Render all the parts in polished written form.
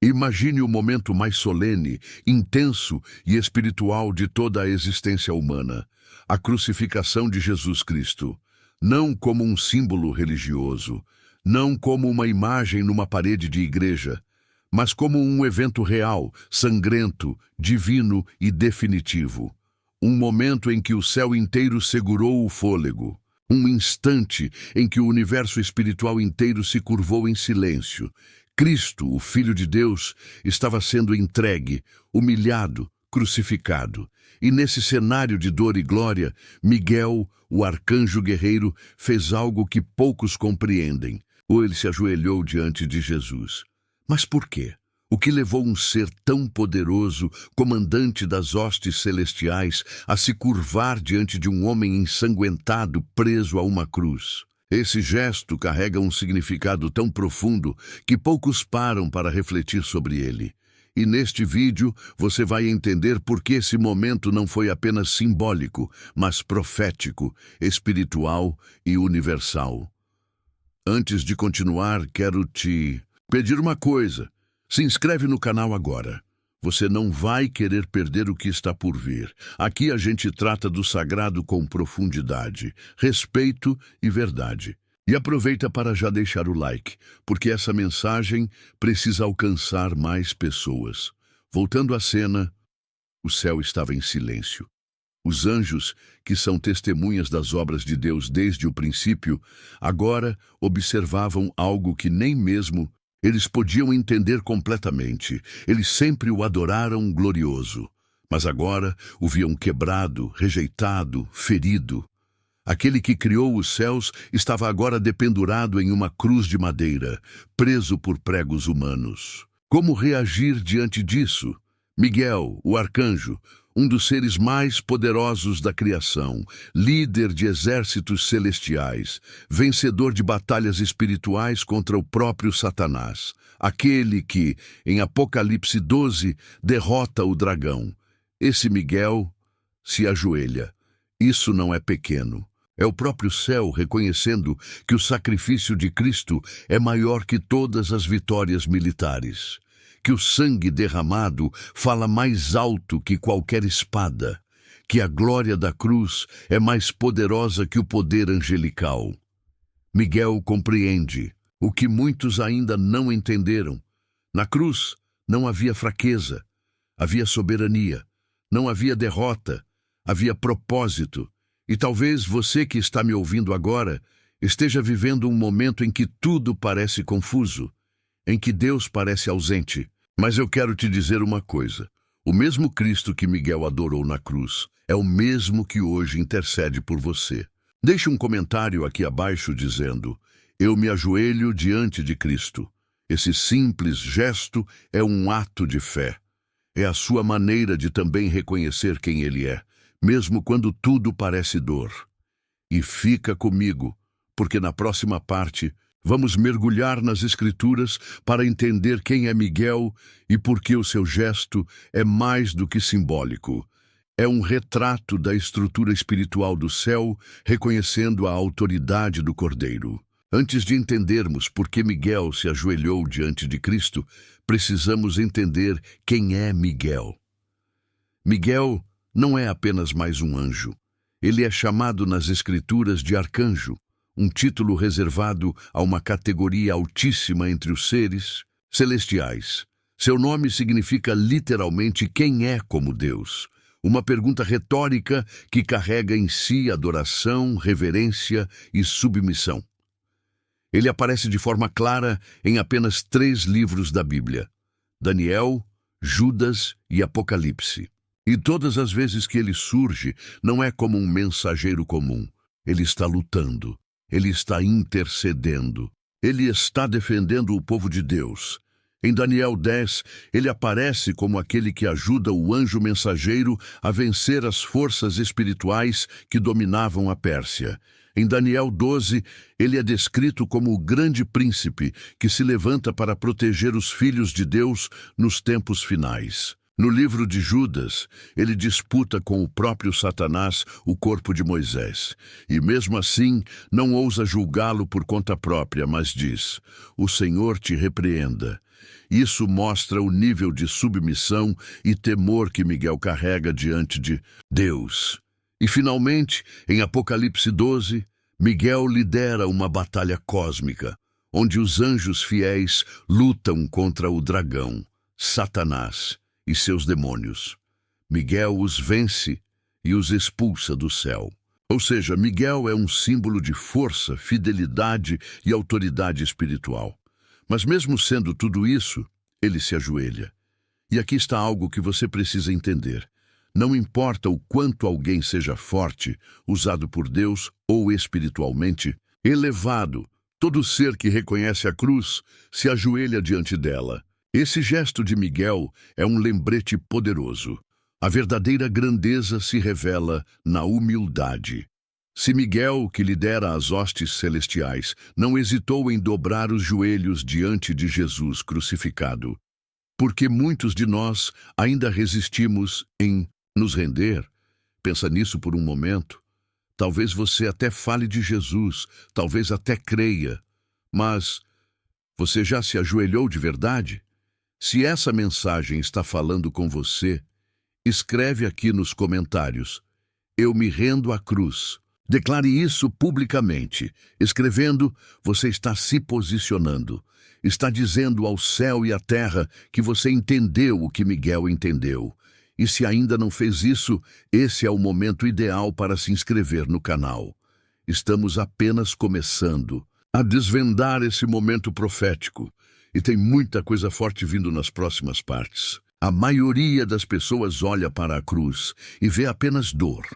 Imagine o momento mais solene, intenso e espiritual de toda a existência humana: a crucificação de Jesus Cristo. Não como um símbolo religioso, não como uma imagem numa parede de igreja, mas como um evento real, sangrento, divino e definitivo. Um momento em que o céu inteiro segurou o fôlego. Um instante em que o universo espiritual inteiro se curvou em silêncio. Cristo, o Filho de Deus, estava sendo entregue, humilhado, crucificado. E nesse cenário de dor e glória, Miguel, o arcanjo guerreiro, fez algo que poucos compreendem. Ou ele se ajoelhou diante de Jesus. Mas por quê? O que levou um ser tão poderoso, comandante das hostes celestiais, a se curvar diante de um homem ensanguentado preso a uma cruz? Esse gesto carrega um significado tão profundo que poucos param para refletir sobre ele. E neste vídeo você vai entender por que esse momento não foi apenas simbólico, mas profético, espiritual e universal. Antes de continuar, quero te pedir uma coisa. Se inscreve no canal agora. Você não vai querer perder o que está por vir. Aqui a gente trata do sagrado com profundidade, respeito e verdade. E aproveita para já deixar o like, porque essa mensagem precisa alcançar mais pessoas. Voltando à cena, o céu estava em silêncio. Os anjos, que são testemunhas das obras de Deus desde o princípio, agora observavam algo que nem mesmo eles podiam entender completamente. Eles sempre o adoraram glorioso, mas agora o viam quebrado, rejeitado, ferido. Aquele que criou os céus estava agora dependurado em uma cruz de madeira, preso por pregos humanos. Como reagir diante disso? Miguel, o arcanjo, um dos seres mais poderosos da criação, líder de exércitos celestiais, vencedor de batalhas espirituais contra o próprio Satanás, aquele que, em Apocalipse 12, derrota o dragão. Esse Miguel se ajoelha. Isso não é pequeno. É o próprio céu reconhecendo que o sacrifício de Cristo é maior que todas as vitórias militares. Que o sangue derramado fala mais alto que qualquer espada, que a glória da cruz é mais poderosa que o poder angelical. Miguel compreende o que muitos ainda não entenderam. Na cruz não havia fraqueza, havia soberania, não havia derrota, havia propósito. E talvez você que está me ouvindo agora esteja vivendo um momento em que tudo parece confuso, em que Deus parece ausente. Mas eu quero te dizer uma coisa. O mesmo Cristo que Miguel adorou na cruz é o mesmo que hoje intercede por você. Deixe um comentário aqui abaixo dizendo: eu me ajoelho diante de Cristo. Esse simples gesto é um ato de fé. É a sua maneira de também reconhecer quem Ele é, mesmo quando tudo parece dor. E fica comigo, porque na próxima parte vamos mergulhar nas Escrituras para entender quem é Miguel e por que o seu gesto é mais do que simbólico. É um retrato da estrutura espiritual do céu, reconhecendo a autoridade do Cordeiro. Antes de entendermos por que Miguel se ajoelhou diante de Cristo, precisamos entender quem é Miguel. Miguel não é apenas mais um anjo. Ele é chamado nas Escrituras de arcanjo, um título reservado a uma categoria altíssima entre os seres celestiais. Seu nome significa literalmente quem é como Deus. Uma pergunta retórica que carrega em si adoração, reverência e submissão. Ele aparece de forma clara em apenas 3 livros da Bíblia: Daniel, Judas e Apocalipse. E todas as vezes que ele surge, não é como um mensageiro comum. Ele está lutando. Ele está intercedendo. Ele está defendendo o povo de Deus. Em Daniel 10, ele aparece como aquele que ajuda o anjo mensageiro a vencer as forças espirituais que dominavam a Pérsia. Em Daniel 12, ele é descrito como o grande príncipe que se levanta para proteger os filhos de Deus nos tempos finais. No livro de Judas, ele disputa com o próprio Satanás o corpo de Moisés. E mesmo assim, não ousa julgá-lo por conta própria, mas diz: o Senhor te repreenda. Isso mostra o nível de submissão e temor que Miguel carrega diante de Deus. E, finalmente, em Apocalipse 12, Miguel lidera uma batalha cósmica, onde os anjos fiéis lutam contra o dragão, Satanás e seus demônios. Miguel os vence e os expulsa do céu. Ou seja, Miguel é um símbolo de força, fidelidade e autoridade espiritual. Mas mesmo sendo tudo isso, ele se ajoelha. E aqui está algo que você precisa entender. Não importa o quanto alguém seja forte, usado por Deus ou espiritualmente, elevado, todo ser que reconhece a cruz se ajoelha diante dela. Esse gesto de Miguel é um lembrete poderoso. A verdadeira grandeza se revela na humildade. Se Miguel, que lidera as hostes celestiais, não hesitou em dobrar os joelhos diante de Jesus crucificado, porque muitos de nós ainda resistimos em nos render, pensa nisso por um momento. Talvez você até fale de Jesus, talvez até creia, mas você já se ajoelhou de verdade? Se essa mensagem está falando com você, escreve aqui nos comentários: eu me rendo à cruz. Declare isso publicamente. Escrevendo, você está se posicionando. Está dizendo ao céu e à terra que você entendeu o que Miguel entendeu. E se ainda não fez isso, esse é o momento ideal para se inscrever no canal. Estamos apenas começando a desvendar esse momento profético. E tem muita coisa forte vindo nas próximas partes. A maioria das pessoas olha para a cruz e vê apenas dor.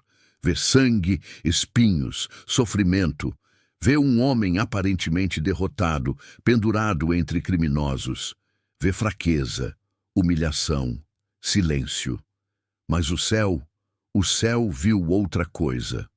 Vê sangue, espinhos, sofrimento. Vê um homem aparentemente derrotado, pendurado entre criminosos. Vê fraqueza, humilhação, silêncio. Mas o céu viu outra coisa.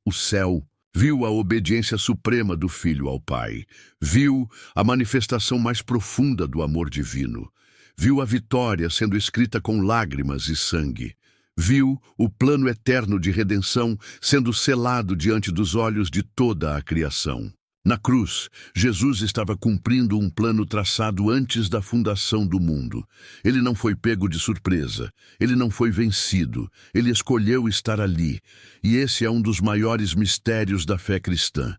O céu viu a obediência suprema do Filho ao Pai. Viu a manifestação mais profunda do amor divino. Viu a vitória sendo escrita com lágrimas e sangue. Viu o plano eterno de redenção sendo selado diante dos olhos de toda a criação. Na cruz, Jesus estava cumprindo um plano traçado antes da fundação do mundo. Ele não foi pego de surpresa, ele não foi vencido, ele escolheu estar ali. E esse é um dos maiores mistérios da fé cristã.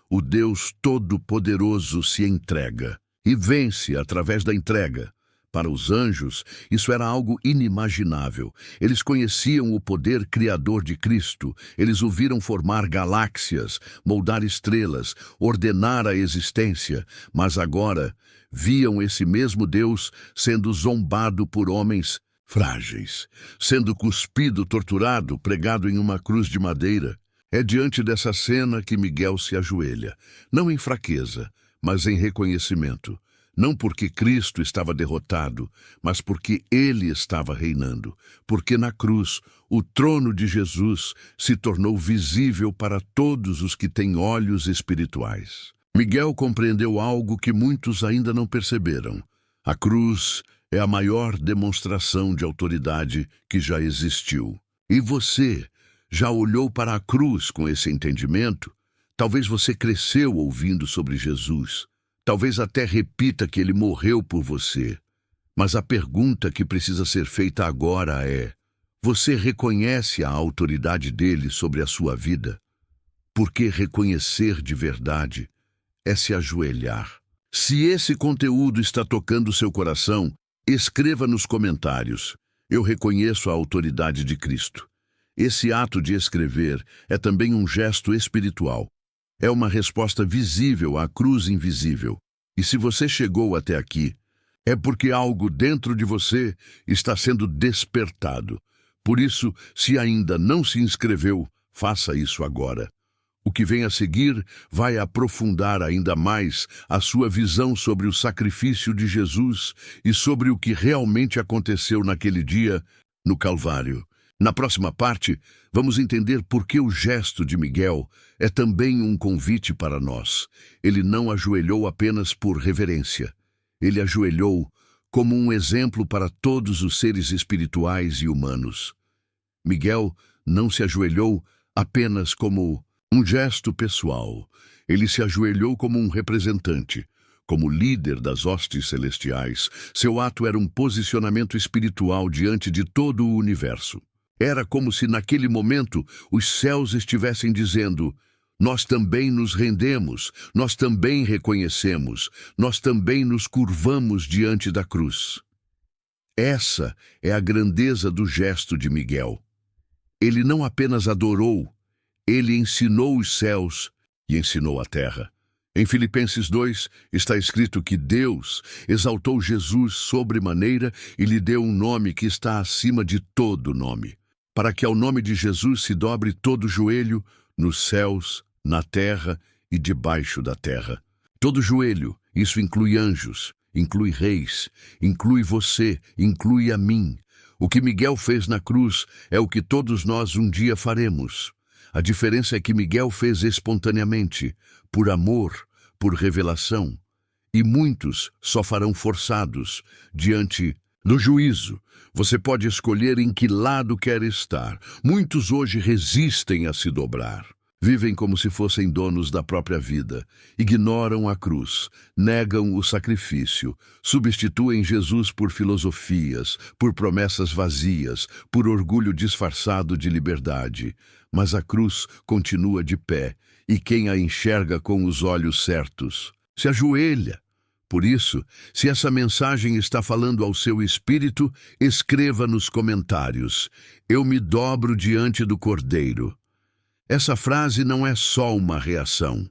O Deus Todo-Poderoso se entrega e vence através da entrega. Para os anjos, isso era algo inimaginável. Eles conheciam o poder criador de Cristo. Eles o viram formar galáxias, moldar estrelas, ordenar a existência. Mas agora, viam esse mesmo Deus sendo zombado por homens frágeis, sendo cuspido, torturado, pregado em uma cruz de madeira. É diante dessa cena que Miguel se ajoelha, não em fraqueza, mas em reconhecimento. Não porque Cristo estava derrotado, mas porque Ele estava reinando. Porque na cruz, o trono de Jesus se tornou visível para todos os que têm olhos espirituais. Miguel compreendeu algo que muitos ainda não perceberam. A cruz é a maior demonstração de autoridade que já existiu. E você já olhou para a cruz com esse entendimento? Talvez você cresceu ouvindo sobre Jesus. Talvez até repita que ele morreu por você. Mas a pergunta que precisa ser feita agora é: você reconhece a autoridade dele sobre a sua vida? Porque reconhecer de verdade é se ajoelhar. Se esse conteúdo está tocando seu coração, escreva nos comentários: eu reconheço a autoridade de Cristo. Esse ato de escrever é também um gesto espiritual. É uma resposta visível à cruz invisível. E se você chegou até aqui, é porque algo dentro de você está sendo despertado. Por isso, se ainda não se inscreveu, faça isso agora. O que vem a seguir vai aprofundar ainda mais a sua visão sobre o sacrifício de Jesus e sobre o que realmente aconteceu naquele dia no Calvário. Na próxima parte, vamos entender por que o gesto de Miguel é também um convite para nós. Ele não ajoelhou apenas por reverência. Ele ajoelhou como um exemplo para todos os seres espirituais e humanos. Miguel não se ajoelhou apenas como um gesto pessoal. Ele se ajoelhou como um representante, Como líder das hostes celestiais, seu ato era um posicionamento espiritual diante de todo o universo. Era como se naquele momento os céus estivessem dizendo: nós também nos rendemos, nós também reconhecemos, nós também nos curvamos diante da cruz. Essa é a grandeza do gesto de Miguel. Ele não apenas adorou, ele ensinou os céus e ensinou a terra. Em Filipenses 2 está escrito que Deus exaltou Jesus sobremaneira e lhe deu um nome que está acima de todo nome, para que ao nome de Jesus se dobre todo joelho, nos céus, na terra e debaixo da terra. Todo joelho, isso inclui anjos, inclui reis, inclui você, inclui a mim. O que Miguel fez na cruz é o que todos nós um dia faremos. A diferença é que Miguel fez espontaneamente, por amor, por revelação. E muitos só farão forçados, diante do juízo. Você pode escolher em que lado quer estar. Muitos hoje resistem a se dobrar. Vivem como se fossem donos da própria vida, ignoram a cruz, negam o sacrifício, substituem Jesus por filosofias, por promessas vazias, por orgulho disfarçado de liberdade. Mas a cruz continua de pé, e quem a enxerga com os olhos certos se ajoelha. Por isso, se essa mensagem está falando ao seu espírito, escreva nos comentários: eu me dobro diante do Cordeiro. Essa frase não é só uma reação,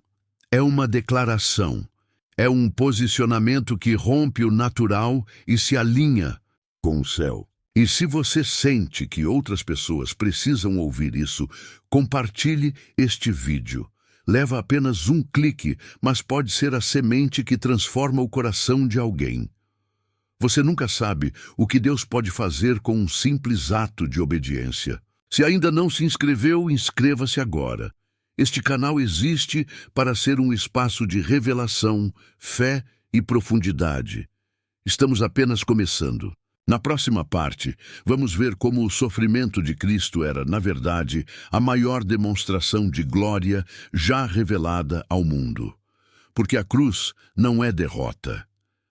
é uma declaração, é um posicionamento que rompe o natural e se alinha com o céu. E se você sente que outras pessoas precisam ouvir isso, compartilhe este vídeo. Leva apenas um clique, mas pode ser a semente que transforma o coração de alguém. Você nunca sabe o que Deus pode fazer com um simples ato de obediência. Se ainda não se inscreveu, inscreva-se agora. Este canal existe para ser um espaço de revelação, fé e profundidade. Estamos apenas começando. Na próxima parte, vamos ver como o sofrimento de Cristo era, na verdade, a maior demonstração de glória já revelada ao mundo. Porque a cruz não é derrota.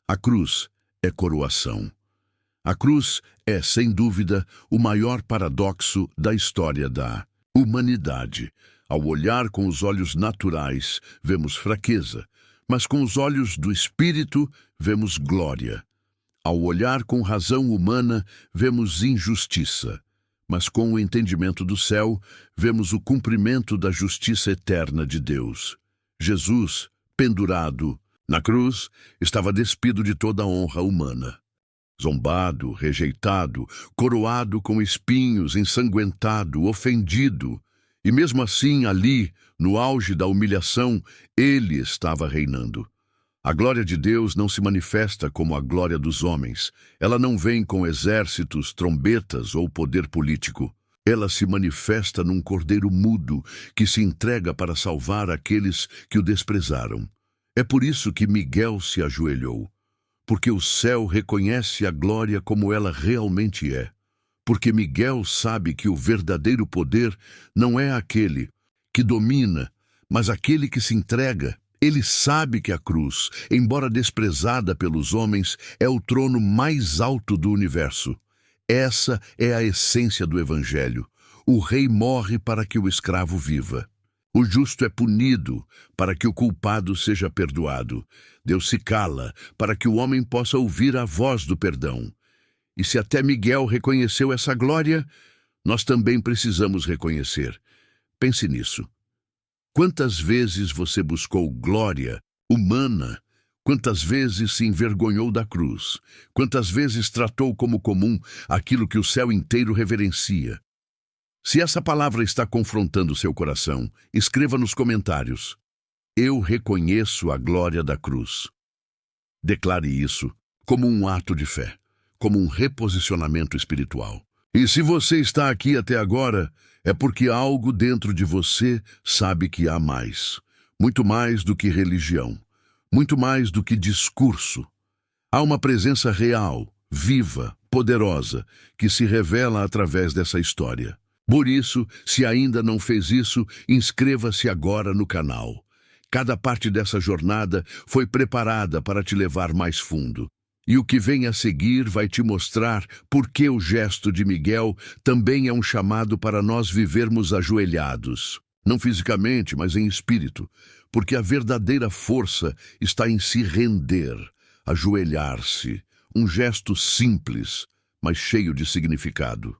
A cruz é coroação. A cruz é, sem dúvida, o maior paradoxo da história da humanidade. Ao olhar com os olhos naturais, vemos fraqueza, mas com os olhos do Espírito, vemos glória. Ao olhar com razão humana, vemos injustiça, mas com o entendimento do céu, vemos o cumprimento da justiça eterna de Deus. Jesus, pendurado na cruz, estava despido de toda a honra humana. Zombado, rejeitado, coroado com espinhos, ensanguentado, ofendido. E mesmo assim, ali, no auge da humilhação, ele estava reinando. A glória de Deus não se manifesta como a glória dos homens. Ela não vem com exércitos, trombetas ou poder político. Ela se manifesta num cordeiro mudo que se entrega para salvar aqueles que o desprezaram. É por isso que Miguel se ajoelhou. Porque o céu reconhece a glória como ela realmente é. Porque Miguel sabe que o verdadeiro poder não é aquele que domina, mas aquele que se entrega. Ele sabe que a cruz, embora desprezada pelos homens, é o trono mais alto do universo. Essa é a essência do Evangelho. O rei morre para que o escravo viva. O justo é punido para que o culpado seja perdoado. Deus se cala para que o homem possa ouvir a voz do perdão. E se até Miguel reconheceu essa glória, nós também precisamos reconhecer. Pense nisso. Quantas vezes você buscou glória humana? Quantas vezes se envergonhou da cruz? Quantas vezes tratou como comum aquilo que o céu inteiro reverencia? Se essa palavra está confrontando seu coração, escreva nos comentários: eu reconheço a glória da cruz. Declare isso como um ato de fé, como um reposicionamento espiritual. E se você está aqui até agora, é porque algo dentro de você sabe que há mais. Muito mais do que religião. Muito mais do que discurso. Há uma presença real, viva, poderosa, que se revela através dessa história. Por isso, se ainda não fez isso, inscreva-se agora no canal. Cada parte dessa jornada foi preparada para te levar mais fundo. E o que vem a seguir vai te mostrar por que o gesto de Miguel também é um chamado para nós vivermos ajoelhados. Não fisicamente, mas em espírito, porque a verdadeira força está em se render, ajoelhar-se, um gesto simples, mas cheio de significado.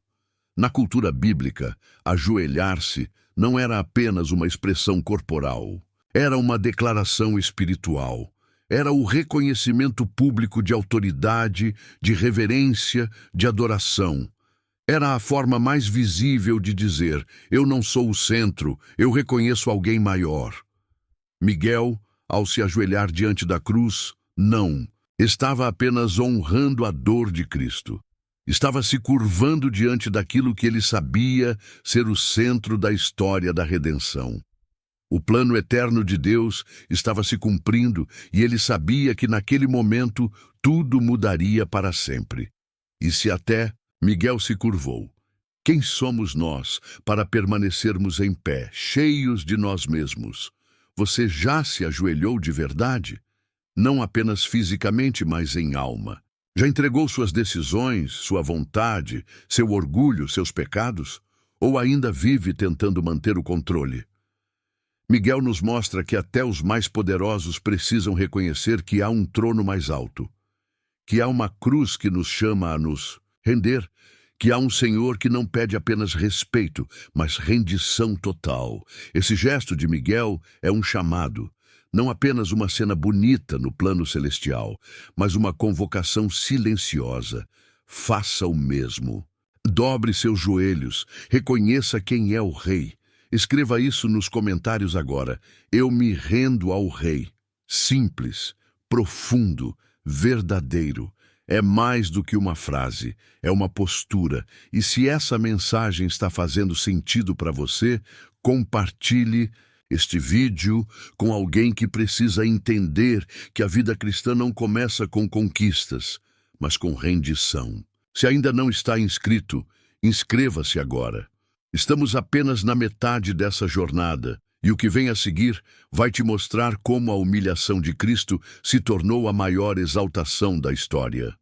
Na cultura bíblica, ajoelhar-se não era apenas uma expressão corporal, era uma declaração espiritual. Era o reconhecimento público de autoridade, de reverência, de adoração. Era a forma mais visível de dizer: eu não sou o centro, eu reconheço alguém maior. Miguel, ao se ajoelhar diante da cruz, não. Estava apenas honrando a dor de Cristo. Estava se curvando diante daquilo que ele sabia ser o centro da história da redenção. O plano eterno de Deus estava se cumprindo e ele sabia que naquele momento tudo mudaria para sempre. E se até Miguel se curvou, quem somos nós para permanecermos em pé, cheios de nós mesmos? Você já se ajoelhou de verdade? Não apenas fisicamente, mas em alma. Já entregou suas decisões, sua vontade, seu orgulho, seus pecados? Ou ainda vive tentando manter o controle? Miguel nos mostra que até os mais poderosos precisam reconhecer que há um trono mais alto, que há uma cruz que nos chama a nos render, que há um Senhor que não pede apenas respeito, mas rendição total. Esse gesto de Miguel é um chamado, não apenas uma cena bonita no plano celestial, mas uma convocação silenciosa. Faça o mesmo. Dobre seus joelhos, reconheça quem é o Rei. Escreva isso nos comentários agora. Eu me rendo ao Rei. Simples, profundo, verdadeiro. É mais do que uma frase, é uma postura. E se essa mensagem está fazendo sentido para você, compartilhe este vídeo com alguém que precisa entender que a vida cristã não começa com conquistas, mas com rendição. Se ainda não está inscrito, inscreva-se agora. Estamos apenas na metade dessa jornada, e o que vem a seguir vai te mostrar como a humilhação de Cristo se tornou a maior exaltação da história.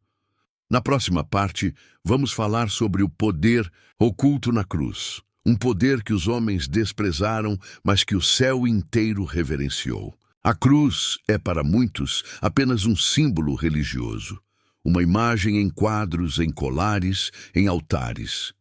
Na próxima parte, vamos falar sobre o poder oculto na cruz. Um poder que os homens desprezaram, mas que o céu inteiro reverenciou. A cruz é, para muitos, apenas um símbolo religioso. Uma imagem em quadros, em colares, em altares.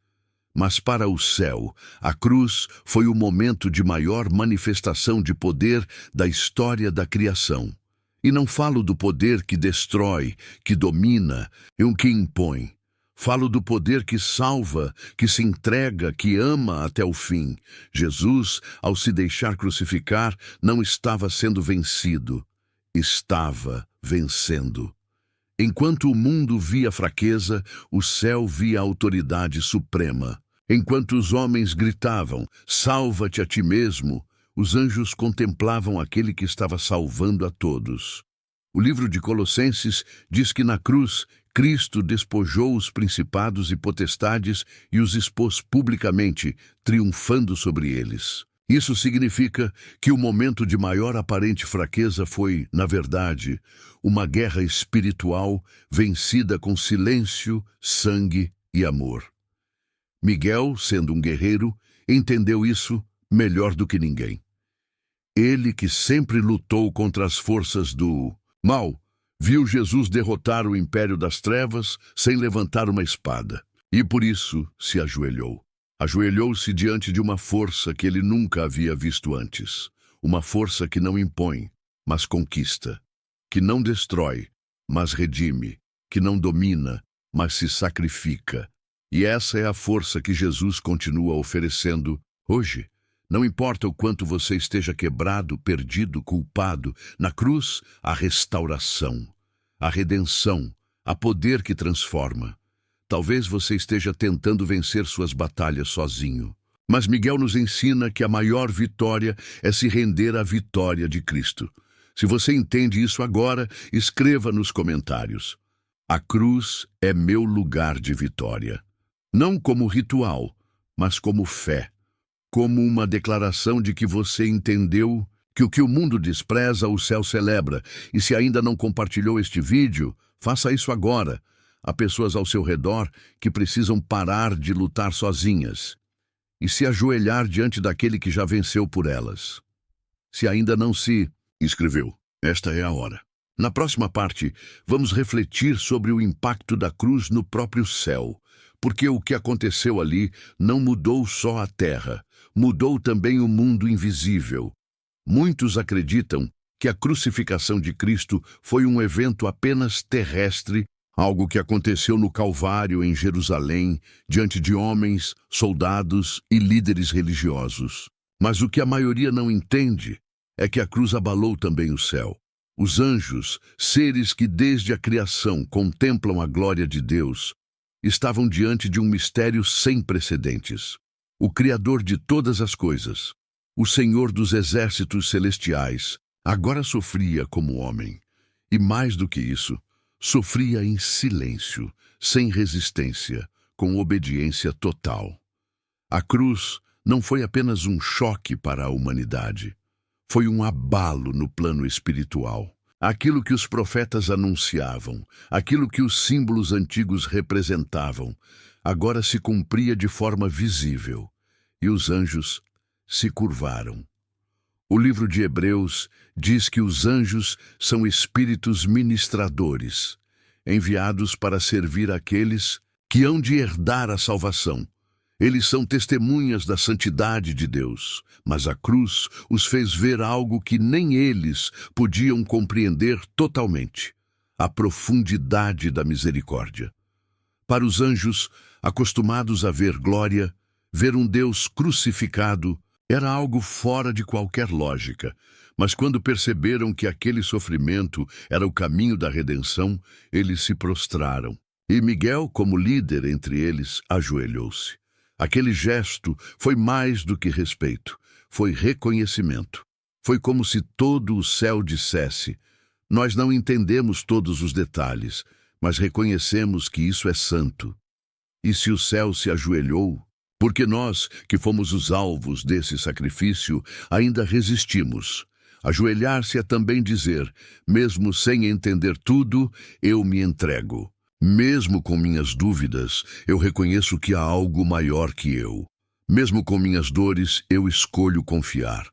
Mas para o céu, a cruz foi o momento de maior manifestação de poder da história da criação. E não falo do poder que destrói, que domina e o que impõe. Falo do poder que salva, que se entrega, que ama até o fim. Jesus, ao se deixar crucificar, não estava sendo vencido, estava vencendo. Enquanto o mundo via fraqueza, o céu via a autoridade suprema. Enquanto os homens gritavam, salva-te a ti mesmo, os anjos contemplavam aquele que estava salvando a todos. O livro de Colossenses diz que na cruz, Cristo despojou os principados e potestades e os expôs publicamente, triunfando sobre eles. Isso significa que o momento de maior aparente fraqueza foi, na verdade, uma guerra espiritual vencida com silêncio, sangue e amor. Miguel, sendo um guerreiro, entendeu isso melhor do que ninguém. Ele, que sempre lutou contra as forças do mal, viu Jesus derrotar o império das trevas sem levantar uma espada. E por isso se ajoelhou. Ajoelhou-se diante de uma força que ele nunca havia visto antes. Uma força que não impõe, mas conquista. Que não destrói, mas redime. Que não domina, mas se sacrifica. E essa é a força que Jesus continua oferecendo hoje. Não importa o quanto você esteja quebrado, perdido, culpado, na cruz, a restauração, a redenção, a poder que transforma. Talvez você esteja tentando vencer suas batalhas sozinho. Mas Miguel nos ensina que a maior vitória é se render à vitória de Cristo. Se você entende isso agora, escreva nos comentários. A cruz é meu lugar de vitória. Não como ritual, mas como fé. Como uma declaração de que você entendeu Que o que o mundo despreza, o céu celebra. E se ainda não compartilhou este vídeo, faça isso agora. Há pessoas ao seu redor que precisam parar de lutar sozinhas e se ajoelhar diante daquele que já venceu por elas. Se ainda não se inscreveu, esta é a hora. Na próxima parte, vamos refletir sobre o impacto da cruz no próprio céu, porque o que aconteceu ali não mudou só a terra, mudou também o mundo invisível. Muitos acreditam que a crucificação de Cristo foi um evento apenas terrestre, algo que aconteceu no Calvário, em Jerusalém, diante de homens, soldados e líderes religiosos. Mas o que a maioria não entende é que a cruz abalou também o céu. Os anjos, seres que desde a criação contemplam a glória de Deus, estavam diante de um mistério sem precedentes. O Criador de todas as coisas, o Senhor dos exércitos celestiais, agora sofria como homem. E mais do que isso, sofria em silêncio, sem resistência, com obediência total. A cruz não foi apenas um choque para a humanidade. Foi um abalo no plano espiritual. Aquilo que os profetas anunciavam, aquilo que os símbolos antigos representavam, agora se cumpria de forma visível, e os anjos se curvaram. O livro de Hebreus diz que os anjos são espíritos ministradores, enviados para servir aqueles que hão de herdar a salvação. Eles são testemunhas da santidade de Deus, mas a cruz os fez ver algo que nem eles podiam compreender totalmente: a profundidade da misericórdia. Para os anjos, acostumados a ver glória, ver um Deus crucificado era algo fora de qualquer lógica, mas quando perceberam que aquele sofrimento era o caminho da redenção, eles se prostraram. E Miguel, como líder entre eles, ajoelhou-se. Aquele gesto foi mais do que respeito, foi reconhecimento. Foi como se todo o céu dissesse: nós não entendemos todos os detalhes, mas reconhecemos que isso é santo. E se o céu se ajoelhou, porque nós, que fomos os alvos desse sacrifício, ainda resistimos. Ajoelhar-se é também dizer: mesmo sem entender tudo, eu me entrego. Mesmo com minhas dúvidas, eu reconheço que há algo maior que eu. Mesmo com minhas dores, eu escolho confiar.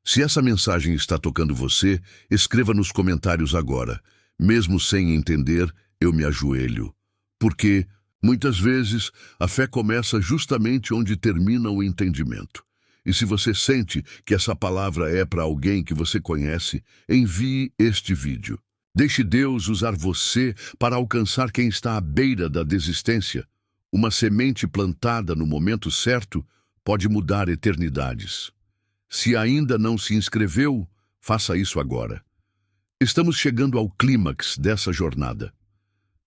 Se essa mensagem está tocando você, escreva nos comentários agora: mesmo sem entender, eu me ajoelho. Porque muitas vezes, a fé começa justamente onde termina o entendimento. E se você sente que essa palavra é para alguém que você conhece, envie este vídeo. Deixe Deus usar você para alcançar quem está à beira da desistência. Uma semente plantada no momento certo pode mudar eternidades. Se ainda não se inscreveu, faça isso agora. Estamos chegando ao clímax dessa jornada.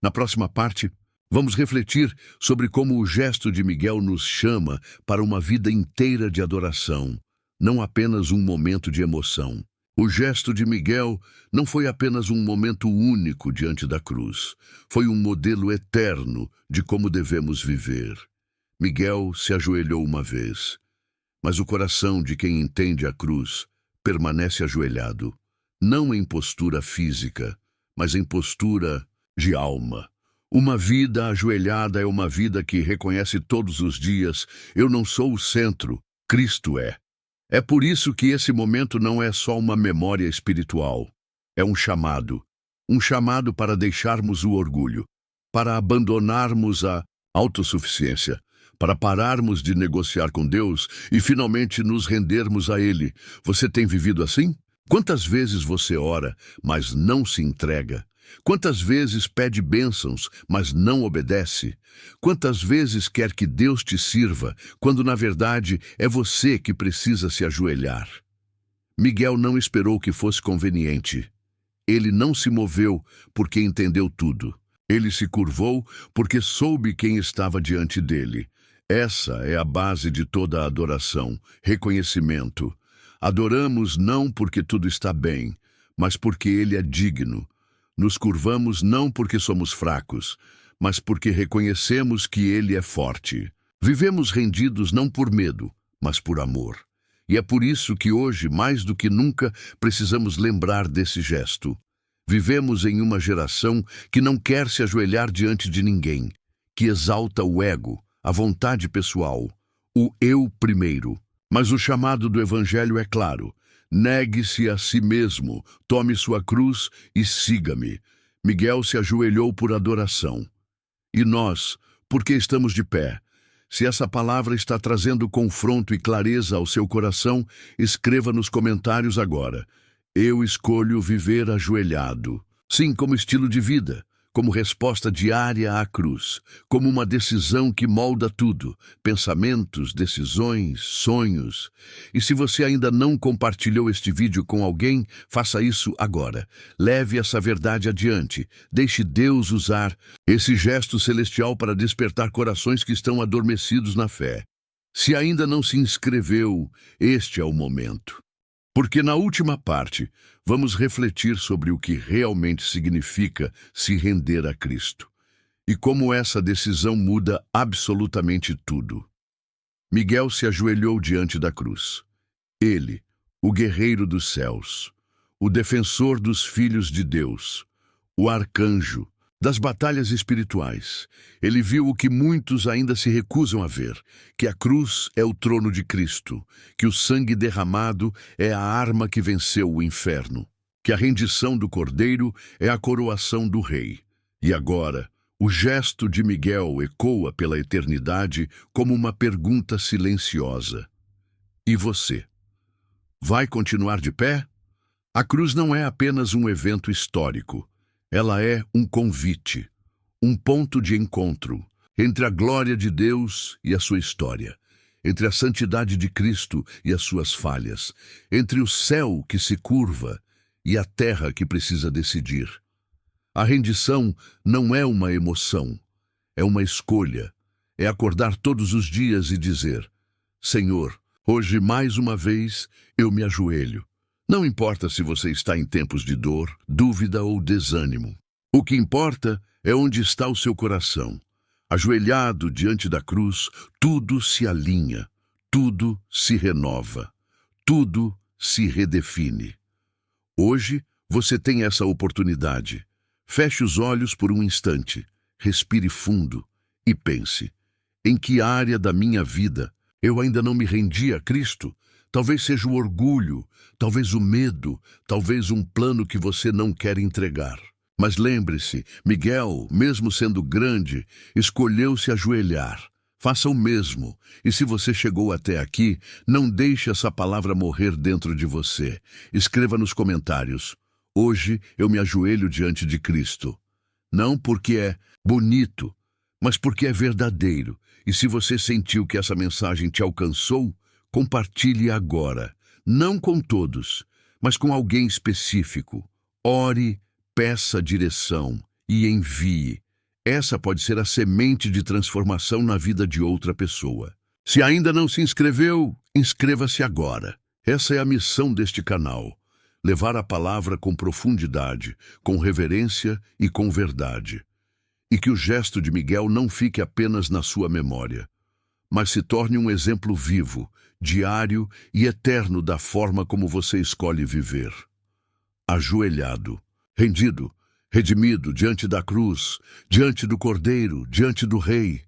Na próxima parte, vamos refletir sobre como o gesto de Miguel nos chama para uma vida inteira de adoração, não apenas um momento de emoção. O gesto de Miguel não foi apenas um momento único diante da cruz, foi um modelo eterno de como devemos viver. Miguel se ajoelhou uma vez, mas o coração de quem entende a cruz permanece ajoelhado, não em postura física, mas em postura de alma. Uma vida ajoelhada é uma vida que reconhece todos os dias: eu não sou o centro, Cristo é. É por isso que esse momento não é só uma memória espiritual, é um chamado para deixarmos o orgulho, para abandonarmos a autossuficiência, para pararmos de negociar com Deus e finalmente nos rendermos a Ele. Você tem vivido assim? Quantas vezes você ora, mas não se entrega? Quantas vezes pede bênçãos, mas não obedece? Quantas vezes quer que Deus te sirva, quando na verdade é você que precisa se ajoelhar? Miguel não esperou que fosse conveniente. Ele não se moveu porque entendeu tudo. Ele se curvou porque soube quem estava diante dele. Essa é a base de toda a adoração, reconhecimento. Adoramos não porque tudo está bem, mas porque Ele é digno. Nos curvamos não porque somos fracos, mas porque reconhecemos que Ele é forte. Vivemos rendidos não por medo, mas por amor. E é por isso que hoje, mais do que nunca, precisamos lembrar desse gesto. Vivemos em uma geração que não quer se ajoelhar diante de ninguém, que exalta o ego, a vontade pessoal, o eu primeiro. Mas o chamado do Evangelho é claro: negue-se a si mesmo, tome sua cruz e siga-me. Miguel se ajoelhou por adoração. E nós, por que estamos de pé? Se essa palavra está trazendo confronto e clareza ao seu coração, escreva nos comentários agora: eu escolho viver ajoelhado. Sim, como estilo de vida, como resposta diária à cruz, como uma decisão que molda tudo, pensamentos, decisões, sonhos. E se você ainda não compartilhou este vídeo com alguém, faça isso agora. Leve essa verdade adiante. Deixe Deus usar esse gesto celestial para despertar corações que estão adormecidos na fé. Se ainda não se inscreveu, este é o momento. Porque na última parte, vamos refletir sobre o que realmente significa se render a Cristo e como essa decisão muda absolutamente tudo. Miguel se ajoelhou diante da cruz. Ele, o guerreiro dos céus, o defensor dos filhos de Deus, o arcanjo das batalhas espirituais. Ele viu o que muitos ainda se recusam a ver, que a cruz é o trono de Cristo, que o sangue derramado é a arma que venceu o inferno, que a rendição do Cordeiro é a coroação do Rei. E agora, o gesto de Miguel ecoa pela eternidade como uma pergunta silenciosa. E você? Vai continuar de pé? A cruz não é apenas um evento histórico. Ela é um convite, um ponto de encontro entre a glória de Deus e a sua história, entre a santidade de Cristo e as suas falhas, entre o céu que se curva e a terra que precisa decidir. A rendição não é uma emoção, é uma escolha. É acordar todos os dias e dizer: Senhor, hoje mais uma vez eu me ajoelho. Não importa se você está em tempos de dor, dúvida ou desânimo. O que importa é onde está o seu coração. Ajoelhado diante da cruz, tudo se alinha, tudo se renova, tudo se redefine. Hoje, você tem essa oportunidade. Feche os olhos por um instante, respire fundo e pense: em que área da minha vida eu ainda não me rendi a Cristo? Talvez seja o orgulho, talvez o medo, talvez um plano que você não quer entregar. Mas lembre-se, Miguel, mesmo sendo grande, escolheu se ajoelhar. Faça o mesmo. E se você chegou até aqui, não deixe essa palavra morrer dentro de você. Escreva nos comentários: hoje eu me ajoelho diante de Cristo. Não porque é bonito, mas porque é verdadeiro. E se você sentiu que essa mensagem te alcançou, compartilhe agora, não com todos, mas com alguém específico. Ore, peça direção e envie. Essa pode ser a semente de transformação na vida de outra pessoa. Se ainda não se inscreveu, inscreva-se agora. Essa é a missão deste canal: levar a palavra com profundidade, com reverência e com verdade. E que o gesto de Miguel não fique apenas na sua memória, mas se torne um exemplo vivo, diário e eterno da forma como você escolhe viver. Ajoelhado, rendido, redimido diante da cruz, diante do Cordeiro, diante do Rei.